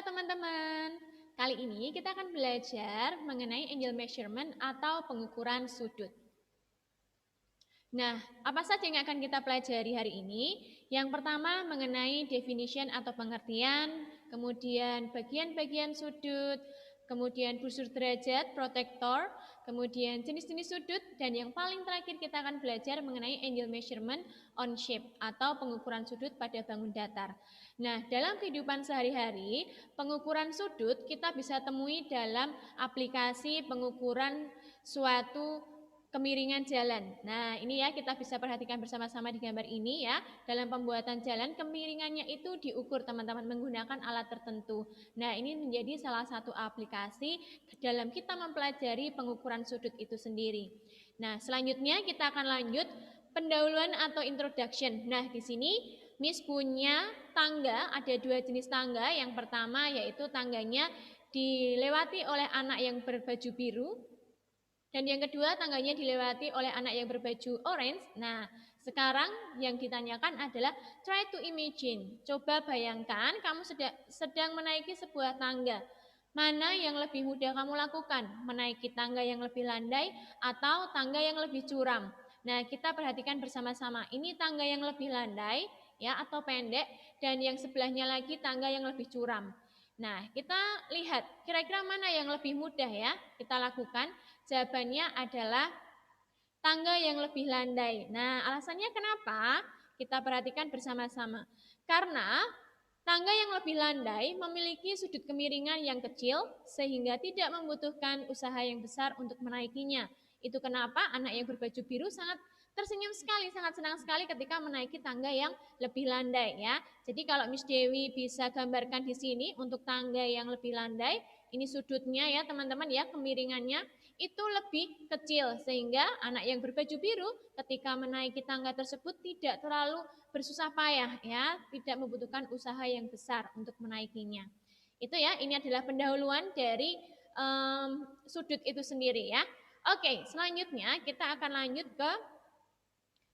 Halo teman-teman, kali ini kita akan belajar mengenai angle measurement atau pengukuran sudut. Nah, apa saja yang akan kita pelajari hari ini? Yang pertama mengenai definition atau pengertian, kemudian bagian-bagian sudut, kemudian busur derajat, protektor, kemudian jenis-jenis sudut, dan yang paling terakhir kita akan belajar mengenai angle measurement on shape atau pengukuran sudut pada bangun datar. Nah, dalam kehidupan sehari-hari, pengukuran sudut kita bisa temui dalam aplikasi pengukuran suatu kemiringan jalan. Nah, ini ya kita bisa perhatikan bersama-sama di gambar ini ya. Dalam pembuatan jalan, kemiringannya itu diukur teman-teman menggunakan alat tertentu. Nah, ini menjadi salah satu aplikasi dalam kita mempelajari pengukuran sudut itu sendiri. Nah, selanjutnya kita akan lanjut pendahuluan atau introduction. Nah, di sini Miss punya tangga, ada dua jenis tangga. Yang pertama yaitu tangganya dilewati oleh anak yang berbaju biru. Dan yang kedua, tangganya dilewati oleh anak yang berbaju orange. Nah, sekarang yang ditanyakan adalah try to imagine. Coba bayangkan kamu sedang menaiki sebuah tangga. Mana yang lebih mudah kamu lakukan? Menaiki tangga yang lebih landai atau tangga yang lebih curam? Nah, kita perhatikan bersama-sama. Ini tangga yang lebih landai ya atau pendek, dan yang sebelahnya lagi tangga yang lebih curam. Nah, kita lihat kira-kira mana yang lebih mudah ya kita lakukan. Jawabannya adalah tangga yang lebih landai. Nah, alasannya kenapa? Kita perhatikan bersama-sama. Karena tangga yang lebih landai memiliki sudut kemiringan yang kecil sehingga tidak membutuhkan usaha yang besar untuk menaikinya. Itu kenapa anak yang berbaju biru sangat tersenyum sekali, sangat senang sekali ketika menaiki tangga yang lebih landai ya. Jadi kalau Miss Dewi bisa gambarkan di sini untuk tangga yang lebih landai, ini sudutnya ya teman-teman ya, kemiringannya itu lebih kecil sehingga anak yang berbaju biru ketika menaiki tangga tersebut tidak terlalu bersusah payah ya, tidak membutuhkan usaha yang besar untuk menaikinya. Itu ya, ini adalah pendahuluan dari sudut itu sendiri ya. Oke, selanjutnya kita akan lanjut ke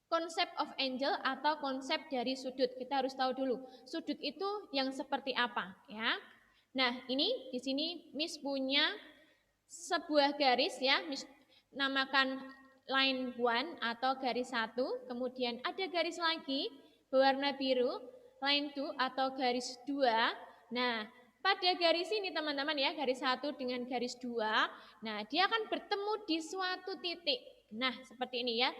konsep of angle atau konsep dari sudut. Kita harus tahu dulu sudut itu yang seperti apa ya. Nah, ini di sini Miss punya sebuah garis ya, Miss namakan line 1 atau garis 1, kemudian ada garis lagi berwarna biru, line 2 atau garis 2. Nah, pada garis ini teman-teman ya, garis 1 dengan garis 2, nah dia akan bertemu di suatu titik. Nah, seperti ini ya,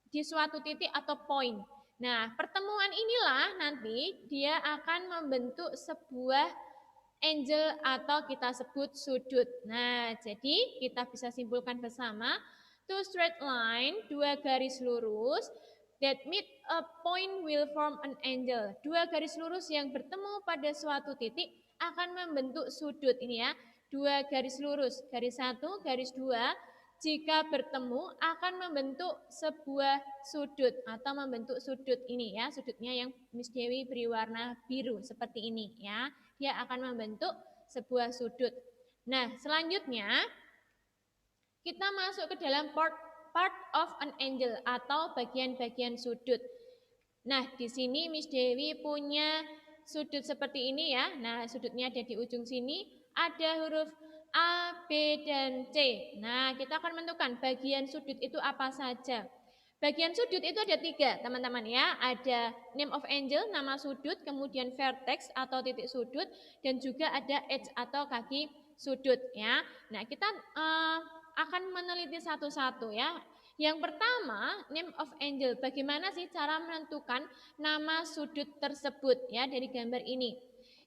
di suatu titik atau point. Nah, pertemuan inilah nanti dia akan membentuk sebuah angle atau kita sebut sudut. Nah, jadi kita bisa simpulkan bersama, two straight line, dua garis lurus, that meet a point will form an angle. Dua garis lurus yang bertemu pada suatu titik akan membentuk sudut ini ya. Dua garis lurus, garis 1, garis 2, jika bertemu akan membentuk sebuah sudut atau membentuk sudut ini ya, sudutnya yang Miss Dewi beri warna biru seperti ini ya. Dia akan membentuk sebuah sudut. Nah, selanjutnya kita masuk ke dalam part of an angle atau bagian-bagian sudut. Nah, di sini Miss Dewi punya sudut seperti ini ya. Nah, sudutnya ada di ujung sini, ada huruf A, B, dan C. Nah, kita akan menentukan bagian sudut itu apa saja. Bagian sudut itu ada 3, teman-teman ya. Ada name of angle, nama sudut, kemudian vertex atau titik sudut, dan juga ada edge atau kaki sudut ya. Nah, kita akan meneliti satu-satu ya. Yang pertama, name of angle. Bagaimana sih cara menentukan nama sudut tersebut ya dari gambar ini?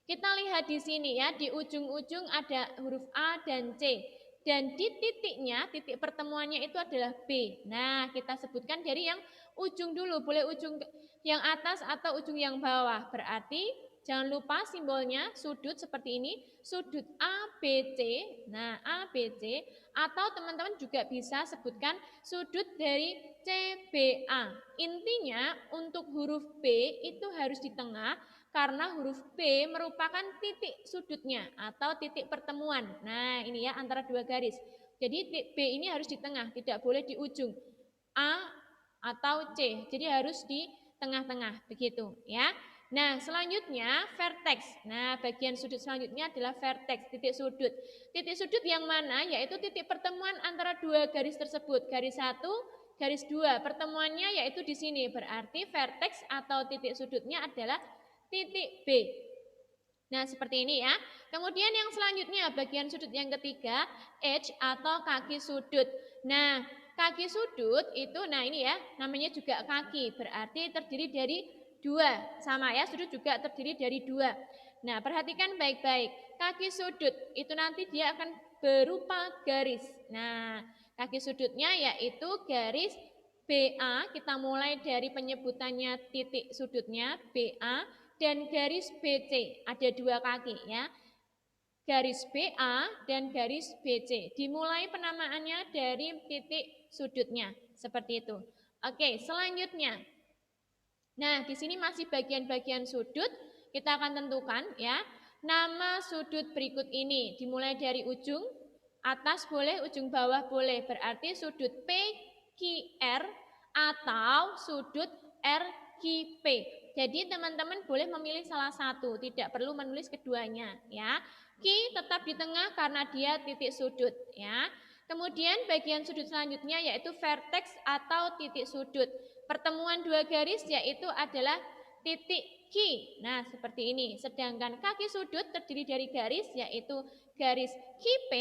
Kita lihat di sini ya, di ujung-ujung ada huruf A dan C. Dan di titiknya, titik pertemuannya itu adalah B. Nah, kita sebutkan dari yang ujung dulu, boleh ujung yang atas atau ujung yang bawah. Berarti jangan lupa simbolnya sudut seperti ini, sudut ABC. Nah, ABC atau teman-teman juga bisa sebutkan sudut dari CBA. Intinya untuk huruf B itu harus di tengah karena huruf B merupakan titik sudutnya atau titik pertemuan. Nah, ini ya antara dua garis. Jadi B ini harus di tengah, tidak boleh di ujung A atau C. Jadi harus di tengah-tengah begitu ya. Nah, selanjutnya vertex. Nah, bagian sudut selanjutnya adalah vertex, titik sudut. Titik sudut yang mana? Yaitu titik pertemuan antara dua garis tersebut. Garis 1, garis 2. Pertemuannya yaitu di sini. Berarti vertex atau titik sudutnya adalah titik B. Nah, seperti ini ya. Kemudian yang selanjutnya, bagian sudut yang ketiga, edge atau kaki sudut. Nah, kaki sudut itu, nah ini ya, namanya juga kaki. Berarti terdiri dari dua. Sama ya, sudut juga terdiri dari dua. Nah, perhatikan baik-baik. Kaki sudut itu nanti dia akan berupa garis. Nah, kaki sudutnya yaitu garis BA. Kita mulai dari penyebutannya titik sudutnya, BA. Dan garis BC, ada dua kaki ya. Garis BA dan garis BC. Dimulai penamaannya dari titik sudutnya, seperti itu. Oke, selanjutnya. Nah, di sini masih bagian-bagian sudut. Kita akan tentukan ya. Nama sudut berikut ini dimulai dari ujung atas boleh, ujung bawah boleh. Berarti sudut PQR atau sudut RQP. Jadi teman-teman boleh memilih salah satu, tidak perlu menulis keduanya ya. Q tetap di tengah karena dia titik sudut ya. Kemudian bagian sudut selanjutnya yaitu vertex atau titik sudut. Pertemuan dua garis yaitu adalah titik Q. Nah, seperti ini. Sedangkan kaki sudut terdiri dari garis yaitu garis QP,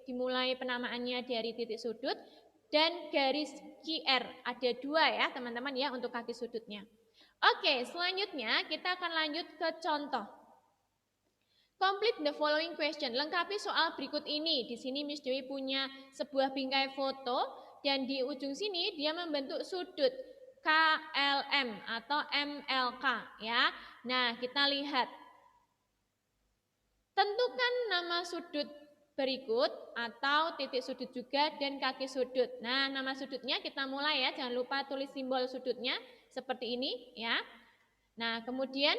dimulai penamaannya dari titik sudut, dan garis QR. Ada dua ya teman-teman ya untuk kaki sudutnya. Oke, selanjutnya kita akan lanjut ke contoh. Complete the following question. Lengkapi soal berikut ini. Di sini Miss Dewi punya sebuah bingkai foto dan di ujung sini dia membentuk sudut KLM atau MLK ya. Nah, kita lihat. Tentukan nama sudut berikut atau titik sudut juga dan kaki sudut. Nah, nama sudutnya kita mulai ya. Jangan lupa tulis simbol sudutnya seperti ini ya. Nah, kemudian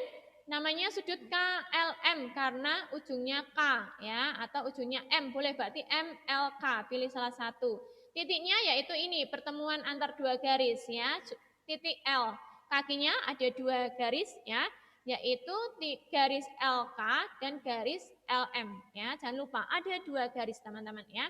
namanya sudut KLM karena ujungnya K ya, atau ujungnya M, boleh berarti MLK, pilih salah satu. Titiknya yaitu ini, pertemuan antar dua garis ya, titik L. Kakinya ada dua garis ya, yaitu garis LK dan garis LM ya. Jangan lupa ada dua garis teman-teman ya.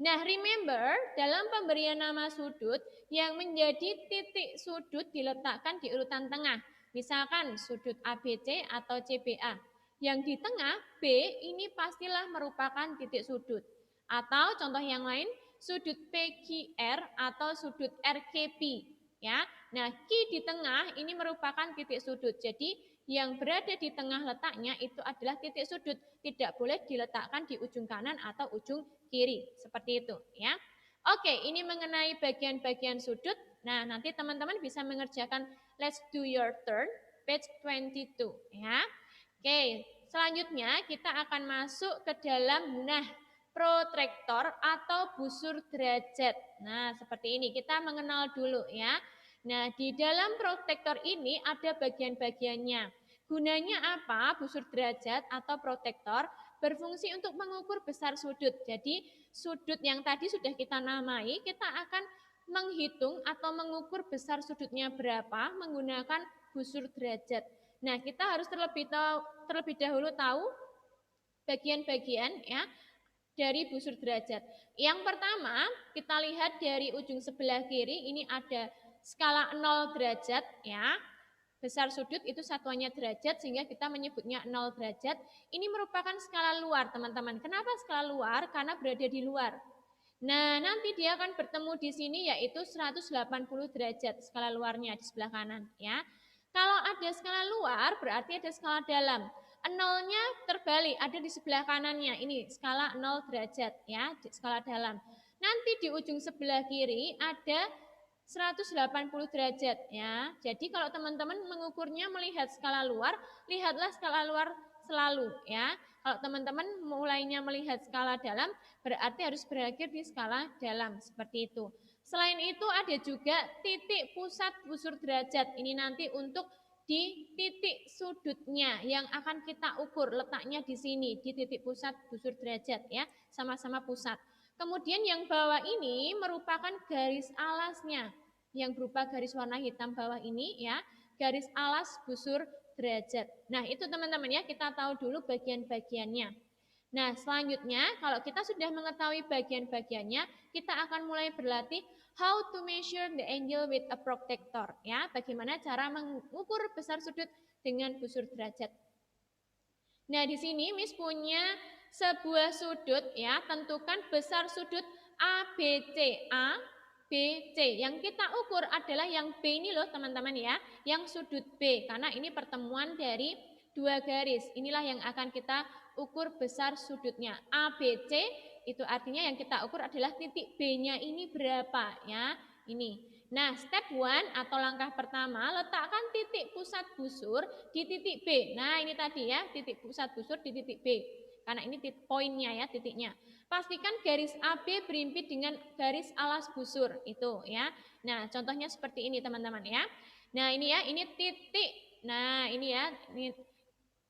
Nah, remember dalam pemberian nama sudut yang menjadi titik sudut diletakkan di urutan tengah. Misalkan sudut ABC atau CBA. Yang di tengah B ini pastilah merupakan titik sudut. Atau contoh yang lain, sudut PQR atau sudut RKP. Ya, nah Q di tengah ini merupakan titik sudut. Jadi yang berada di tengah letaknya itu adalah titik sudut. Tidak boleh diletakkan di ujung kanan atau ujung kiri. Seperti itu ya. Oke, ini mengenai bagian-bagian sudut. Nah, nanti teman-teman bisa mengerjakan Let's do your turn, page 22 ya. Oke, selanjutnya kita akan masuk ke dalam protractor atau busur derajat. Nah, seperti ini. Kita mengenal dulu ya. Nah, di dalam protractor ini ada bagian-bagiannya. Gunanya apa? Busur derajat atau protractor berfungsi untuk mengukur besar sudut. Jadi, sudut yang tadi sudah kita namai, kita akan menghitung atau mengukur besar sudutnya berapa menggunakan busur derajat. Nah, kita harus terlebih dahulu tahu bagian-bagian ya dari busur derajat. Yang pertama, kita lihat dari ujung sebelah kiri ini ada skala 0 derajat ya. Besar sudut itu satuannya derajat sehingga kita menyebutnya 0 derajat. Ini merupakan skala luar, teman-teman. Kenapa skala luar? Karena berada di luar. Nah, nanti dia akan bertemu di sini yaitu 180 derajat skala luarnya di sebelah kanan ya. Kalau ada skala luar berarti ada skala dalam. Nolnya terbalik, ada di sebelah kanannya. Ini skala 0 derajat ya, di skala dalam. Nanti di ujung sebelah kiri ada 180 derajat ya. Jadi kalau teman-teman mengukurnya melihat skala luar, lihatlah skala luar selalu ya. Kalau teman-teman mulainya melihat skala dalam, berarti harus berakhir di skala dalam, seperti itu. Selain itu ada juga titik pusat busur derajat. Ini nanti untuk di titik sudutnya yang akan kita ukur, letaknya di sini, di titik pusat busur derajat ya, sama-sama pusat. Kemudian yang bawah ini merupakan garis alasnya, yang berupa garis warna hitam bawah ini ya, garis alas busur derajat. Nah, itu teman-teman ya, kita tahu dulu bagian-bagiannya. Nah, selanjutnya kalau kita sudah mengetahui bagian-bagiannya, kita akan mulai berlatih how to measure the angle with a protractor ya. Bagaimana cara mengukur besar sudut dengan busur derajat. Nah, di sini Miss punya sebuah sudut ya, tentukan besar sudut ABC. A, B, C. Yang kita ukur adalah yang B ini loh teman-teman ya, yang sudut B, karena ini pertemuan dari dua garis. Inilah yang akan kita ukur besar sudutnya. ABC itu artinya yang kita ukur adalah titik B-nya ini berapa ya, ini. Nah, step 1 atau langkah pertama, letakkan titik pusat busur di titik B. Nah, ini tadi ya, titik pusat busur di titik B. Karena ini poinnya ya, titiknya. Pastikan garis AB berimpit dengan garis alas busur itu ya. Nah, contohnya seperti ini teman-teman ya. Nah, ini ya, ini titik. Nah, ini ya, ini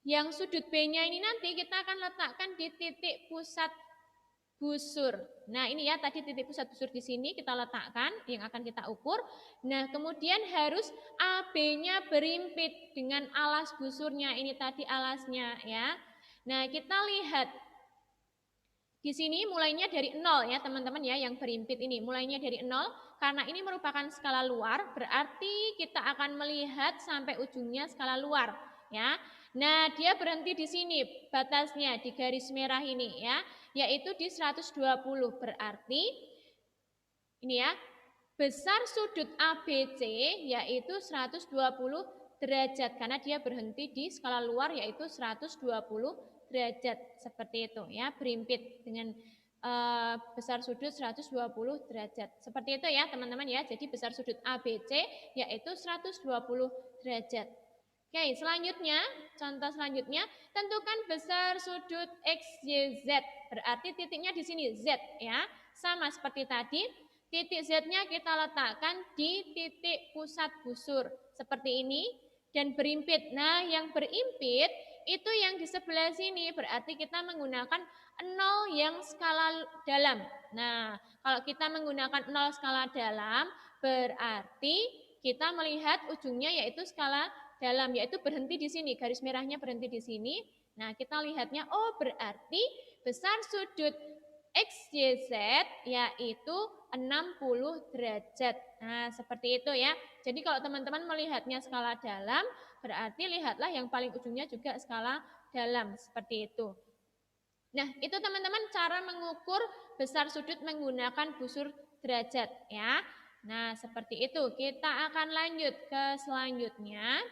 yang sudut B-nya ini nanti kita akan letakkan di titik pusat busur. Nah, ini ya tadi titik pusat busur di sini kita letakkan yang akan kita ukur. Nah, kemudian harus AB-nya berimpit dengan alas busurnya. Ini tadi alasnya ya. Nah, kita lihat di sini mulainya dari 0 ya teman-teman ya, yang berimpit ini mulainya dari 0 karena ini merupakan skala luar, berarti kita akan melihat sampai ujungnya skala luar ya. Nah, dia berhenti di sini batasnya di garis merah ini ya, yaitu di 120. Berarti ini ya, besar sudut ABC yaitu 120 derajat karena dia berhenti di skala luar yaitu 120 derajat seperti itu ya, berimpit dengan besar sudut 120 derajat. Seperti itu ya teman-teman ya. Jadi besar sudut ABC yaitu 120 derajat. Oke, selanjutnya, contoh selanjutnya, tentukan besar sudut XYZ. Berarti titiknya di sini Z ya. Sama seperti tadi, titik Z-nya kita letakkan di titik pusat busur seperti ini dan berimpit. Nah, yang berimpit itu yang di sebelah sini, berarti kita menggunakan 0 yang skala dalam. Nah, kalau kita menggunakan 0 skala dalam, berarti kita melihat ujungnya yaitu skala dalam, yaitu berhenti di sini, garis merahnya berhenti di sini. Nah, kita lihatnya, oh berarti besar sudut XYZ yaitu 60 derajat. Nah, seperti itu ya. Jadi kalau teman-teman melihatnya skala dalam, berarti lihatlah yang paling ujungnya juga skala dalam, seperti itu. Nah, itu teman-teman cara mengukur besar sudut menggunakan busur derajat ya. Nah, seperti itu. Kita akan lanjut ke selanjutnya.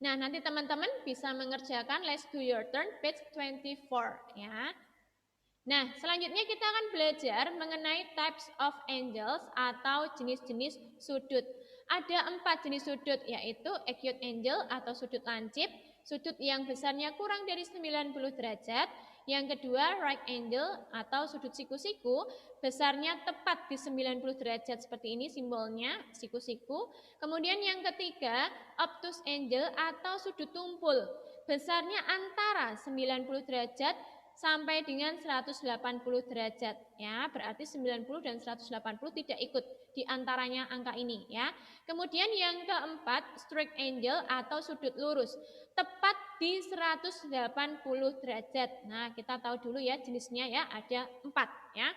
Nah, nanti teman-teman bisa mengerjakan Let's Do Your Turn page 24 ya. Nah, selanjutnya kita akan belajar mengenai types of angles atau jenis-jenis sudut. Ada 4 jenis sudut, yaitu acute angle atau sudut lancip, sudut yang besarnya kurang dari 90 derajat. Yang kedua, right angle atau sudut siku-siku, besarnya tepat di 90 derajat seperti ini simbolnya, siku-siku. Kemudian yang ketiga, obtuse angle atau sudut tumpul, besarnya antara 90 derajat sampai dengan 180 derajat ya, berarti 90 dan 180 tidak ikut di antaranya angka ini ya. Kemudian yang keempat, straight angle atau sudut lurus, tepat di 180 derajat. Nah, kita tahu dulu ya jenisnya ya, ada 4 ya.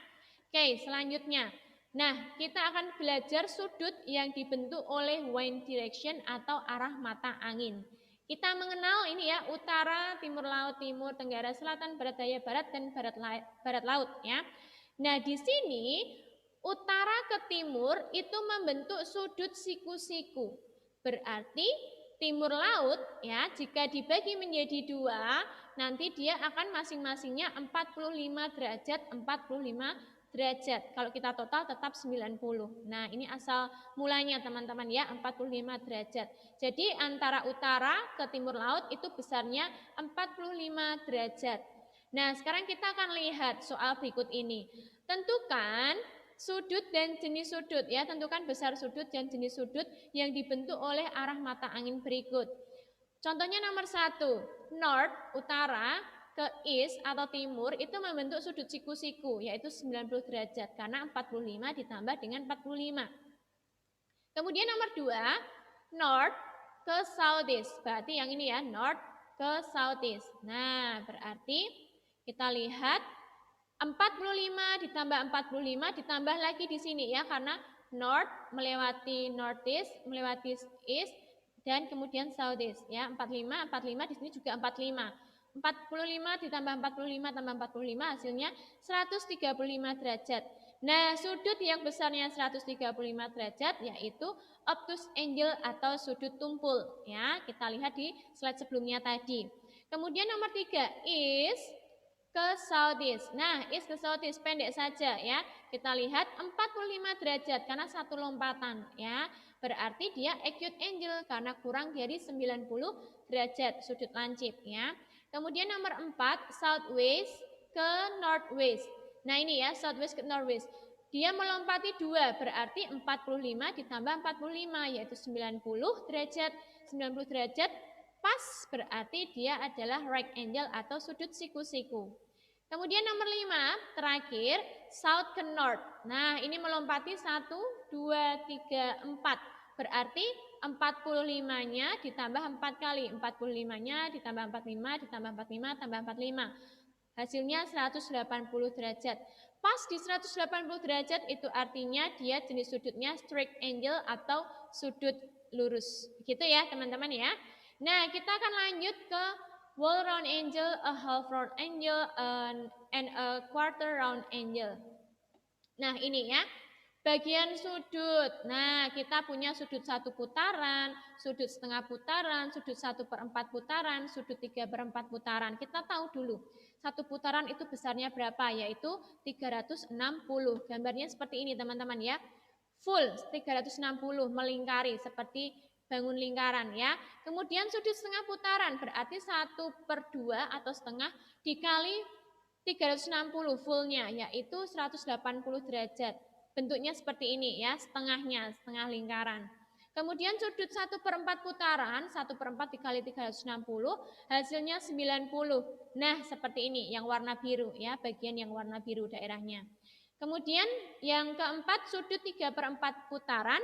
Oke, selanjutnya. Nah, kita akan belajar sudut yang dibentuk oleh wind direction atau arah mata angin. Kita mengenal ini ya, utara, timur laut, timur, tenggara, selatan, barat daya, barat, dan barat laut ya. Nah, di sini utara ke timur itu membentuk sudut siku-siku. Berarti timur laut ya, jika dibagi menjadi 2, nanti dia akan masing-masingnya 45 derajat, 45 derajat. Kalau kita total tetap 90. Nah, ini asal mulanya teman-teman ya, 45 derajat. Jadi antara utara ke timur laut itu besarnya 45 derajat. Nah, sekarang kita akan lihat soal berikut ini. Tentukan sudut dan jenis sudut ya, tentukan besar sudut dan jenis sudut yang dibentuk oleh arah mata angin berikut. Contohnya nomor 1, north, utara, ke east atau timur itu membentuk sudut siku-siku yaitu 90 derajat karena 45 ditambah dengan 45. Kemudian nomor 2, north ke southeast. Berarti yang ini ya, north ke southeast. Nah, berarti kita lihat 45 ditambah 45 ditambah lagi di sini ya, karena north melewati northeast, melewati east, dan kemudian southeast ya. 45 di sini juga 45. 45 ditambah 45 tambah 45 hasilnya 135 derajat. Nah, sudut yang besarnya 135 derajat yaitu obtuse angle atau sudut tumpul ya. Kita lihat di slide sebelumnya tadi. Kemudian nomor 3 is ke southeast. Nah, is ke southeast pendek saja ya. Kita lihat 45 derajat karena satu lompatan ya. Berarti dia acute angle karena kurang dari 90 derajat sudut lancip ya. Kemudian nomor 4 southwest ke northwest. Nah, ini ya, southwest ke northwest. Dia melompati 2, berarti 45 ditambah 45 yaitu 90 derajat. 90 derajat pas, berarti dia adalah right angle atau sudut siku-siku. Kemudian nomor 5 terakhir south ke north. Nah, ini melompati 1, 2, 3, 4. Berarti 45-nya ditambah 4 kali. 45-nya ditambah 45 ditambah 45 tambah 45. Hasilnya 180 derajat. Pas di 180 derajat itu artinya dia jenis sudutnya straight angle atau sudut lurus. Gitu ya teman-teman ya. Nah, kita akan lanjut ke whole round angle, a half round angle, and a quarter round angle. Nah, ini ya. Bagian sudut. Nah, kita punya sudut 1 putaran, sudut setengah putaran, sudut 1/4 putaran, sudut 3/4 putaran. Kita tahu dulu. 1 putaran itu besarnya berapa? Yaitu 360. Gambarnya seperti ini, teman-teman ya. Full 360 melingkari seperti bangun lingkaran ya. Kemudian sudut setengah putaran berarti 1/2 atau setengah dikali 360 fullnya yaitu 180 derajat. Bentuknya seperti ini ya, setengahnya, setengah lingkaran. Kemudian sudut 1/4 putaran, 1/4 dikali 360, hasilnya 90. Nah, seperti ini, yang warna biru ya, bagian yang warna biru daerahnya. Kemudian yang keempat, sudut 3/4 putaran,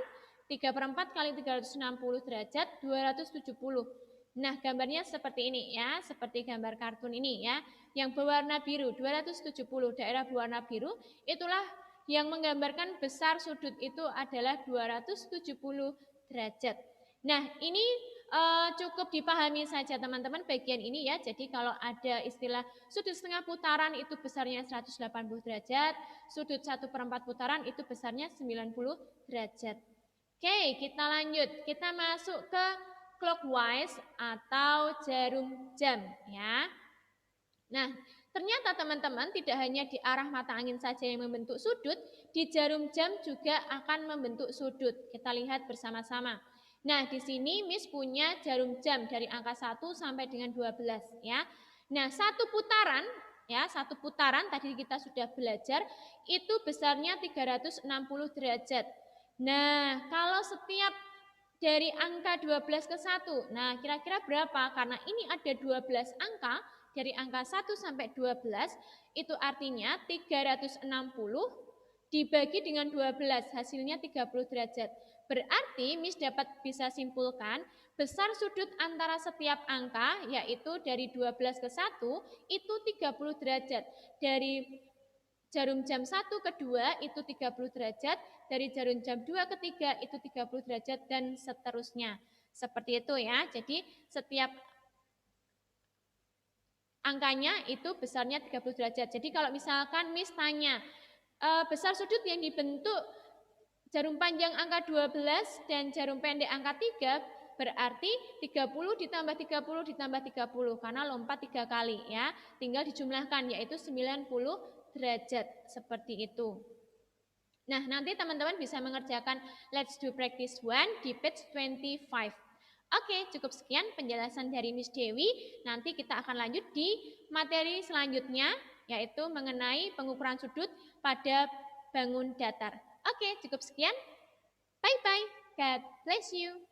3/4 kali 360 derajat, 270. Nah, gambarnya seperti ini ya, seperti gambar kartun ini ya, yang berwarna biru, 270, daerah berwarna biru, itulah yang menggambarkan besar sudut itu adalah 270 derajat. Nah, ini cukup dipahami saja teman-teman bagian ini ya. Jadi kalau ada istilah sudut setengah putaran itu besarnya 180 derajat, sudut 1/4 putaran itu besarnya 90 derajat. Oke, kita lanjut. Kita masuk ke clockwise atau jarum jam ya. Nah, ternyata teman-teman tidak hanya di arah mata angin saja yang membentuk sudut, di jarum jam juga akan membentuk sudut. Kita lihat bersama-sama. Nah, di sini Miss punya jarum jam dari angka 1 sampai dengan 12 ya. Nah, satu putaran ya, satu putaran tadi kita sudah belajar itu besarnya 360 derajat. Nah, kalau setiap dari angka 12 ke 1, nah kira-kira berapa? Karena ini ada 12 angka, dari angka 1 sampai 12, itu artinya 360 dibagi dengan 12, hasilnya 30 derajat. Berarti Miss dapat bisa simpulkan, besar sudut antara setiap angka, yaitu dari 12 ke 1, itu 30 derajat. Dari jarum jam 1 ke 2 itu 30 derajat, dari jarum jam 2 ke 3 itu 30 derajat, dan seterusnya. Seperti itu ya, jadi setiap angkanya itu besarnya 30 derajat. Jadi kalau misalkan Miss tanya, besar sudut yang dibentuk jarum panjang angka 12 dan jarum pendek angka 3, berarti 30 ditambah 30 ditambah 30, karena lompat 3 kali ya. Tinggal dijumlahkan, yaitu 90 derajat, seperti itu. Nah, nanti teman-teman bisa mengerjakan Let's Do Practice 1 di page 25. Oke, cukup sekian penjelasan dari Miss Dewi. Nanti kita akan lanjut di materi selanjutnya, yaitu mengenai pengukuran sudut pada bangun datar. Oke, cukup sekian. Bye-bye. God bless you.